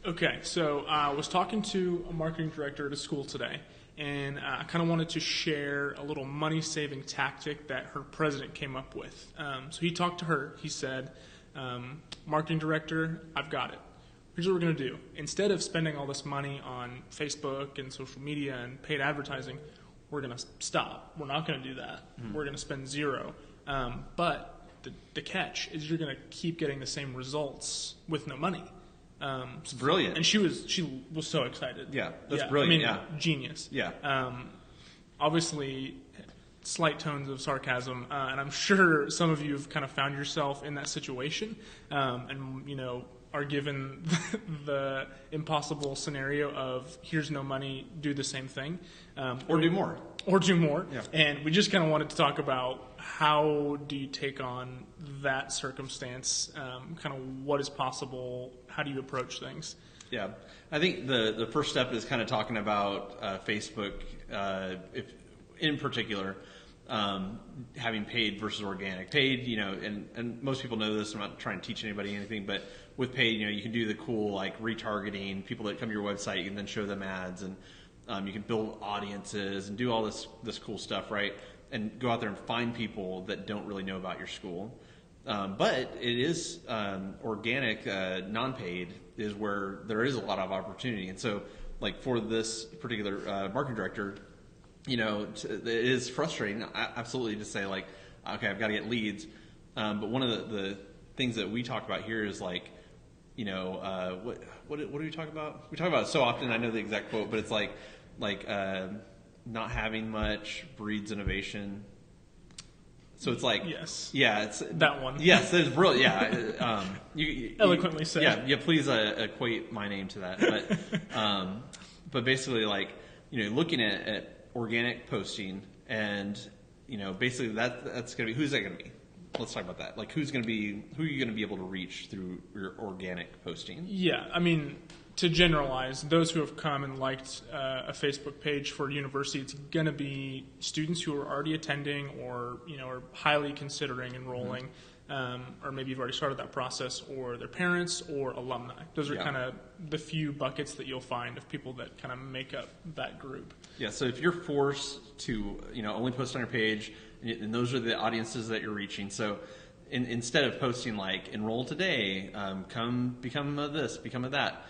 Okay, so I was talking to a marketing director at a school today, and I kind of wanted to share a little money-saving tactic that her president came up with. So he talked to her. He said, marketing director, I've got it. Here's what we're going to do. Instead of spending all this money on Facebook and social media and paid advertising, we're going to stop. We're not going to do that. We're going to spend zero. But the catch is you're going to keep getting the same results with no money. It's brilliant. And she was so excited. Yeah, that's brilliant. I mean, genius. Yeah. Obviously, slight tones of sarcasm, and I'm sure some of you have kind of found yourself in that situation, and are given the impossible scenario of here's no money, do the same thing, or do more. Yeah. And we just kind of wanted to talk about how do you take on that circumstance, kind of what is possible, how do you approach things? Yeah, I think the first step is kind of talking about Facebook, if in particular, having paid versus organic. Paid, and most people know this. I'm not trying to teach anybody anything, but with paid, you can do the cool like retargeting. People that come to your website, you can then show them ads, and you can build audiences and do all this cool stuff, right? And go out there and find people that don't really know about your school. But it is organic, non-paid is where there is a lot of opportunity. And so, like for this particular marketing director, it is frustrating, absolutely, to say like, okay, I've got to get leads. But one of the things that we talk about here is like, what do we talk about? We talk about it so often. I know the exact quote, but it's like not having much breeds innovation. So it's like, yes, yeah, it's that one. Yes, it's brilliant. Yeah, you eloquently said. Yeah. Please equate my name to that. But basically, like looking at organic posting, and basically that's gonna be, who's that gonna be? Let's talk about that. Like who are you gonna be able to reach through your organic posting? Yeah, I mean, to generalize, those who have come and liked a Facebook page for a university, it's going to be students who are already attending or are highly considering enrolling, or maybe you've already started that process, or their parents or alumni. Those are kind of the few buckets that you'll find of people that kind of make up that group. Yeah, so if you're forced to only post on your page, and those are the audiences that you're reaching, so instead of posting like enroll today, come become this, become that.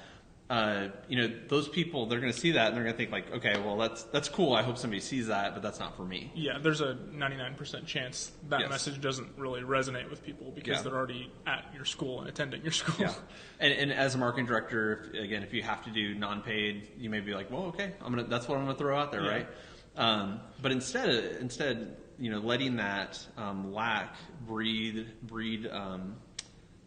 Those people, they're going to see that and they're going to think like, okay, well that's cool. I hope somebody sees that, but that's not for me. Yeah, there's a 99% chance that message doesn't really resonate with people because they're already at your school and attending your school. Yeah, and as a marketing director, if you have to do non-paid, you may be like, well, okay, that's what I'm going to throw out there, right? But instead, letting that lack breed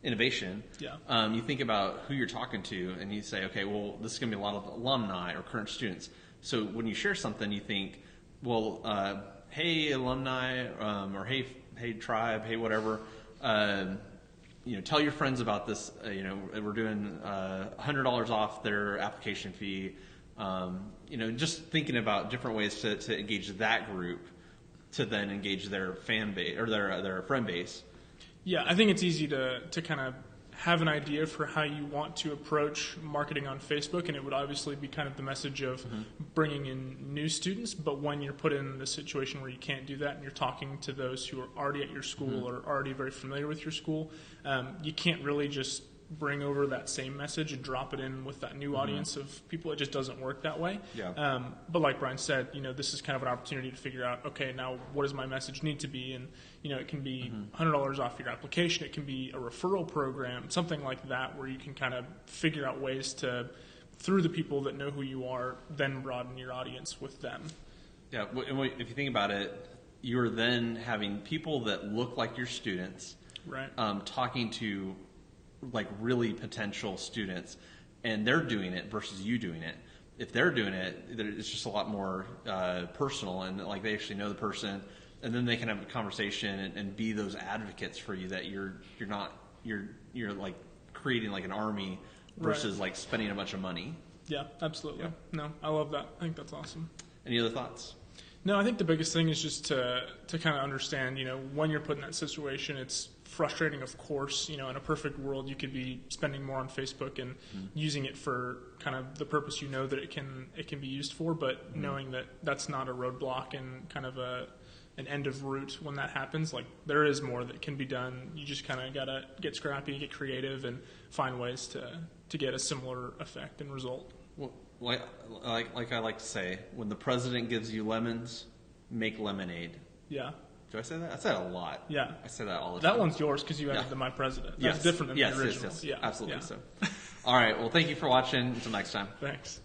innovation. Yeah. You think about who you're talking to, and you say, okay, well, this is going to be a lot of alumni or current students. So when you share something, you think, well, hey alumni, or hey tribe, hey whatever, tell your friends about this. We're doing $100 off their application fee. Just thinking about different ways to engage that group, to then engage their fan base or their friend base. Yeah, I think it's easy to kind of have an idea for how you want to approach marketing on Facebook, and it would obviously be kind of the message of bringing in new students, but when you're put in the situation where you can't do that and you're talking to those who are already at your school or already very familiar with your school, you can't really just bring over that same message and drop it in with that new audience of people. It just doesn't work that way. Yeah. But like Brian said, this is kind of an opportunity to figure out, okay, now what does my message need to be? And, it can be $100 off your application. It can be a referral program, something like that, where you can kind of figure out ways to, through the people that know who you are, then broaden your audience with them. Yeah. And if you think about it, you're then having people that look like your students, right? Talking to like really potential students, and they're doing it versus you doing it. If they're doing it, it's just a lot more personal, and like they actually know the person, and then they can have a conversation and be those advocates for you, that you're like creating like an army versus like spending a bunch of money. Yeah, absolutely. Yeah. No, I love that. I think that's awesome. Any other thoughts? No, I think the biggest thing is just to kind of understand, when you're put in that situation, it's frustrating, of course. In a perfect world, you could be spending more on Facebook and using it for kind of the purpose that it can be used for, but knowing that that's not a roadblock and kind of an end of route when that happens, like there is more that can be done. You just kind of gotta get scrappy, get creative, and find ways to get a similar effect and result. Well, like I like to say, when the president gives you lemons, make lemonade. Yeah. Do I say that? I say that a lot. Yeah. I say that all the time. That one's yours because you added the My President. That's different than the original. Yes, Yeah. absolutely Yeah. so. All right. Well, thank you for watching. Until next time. Thanks.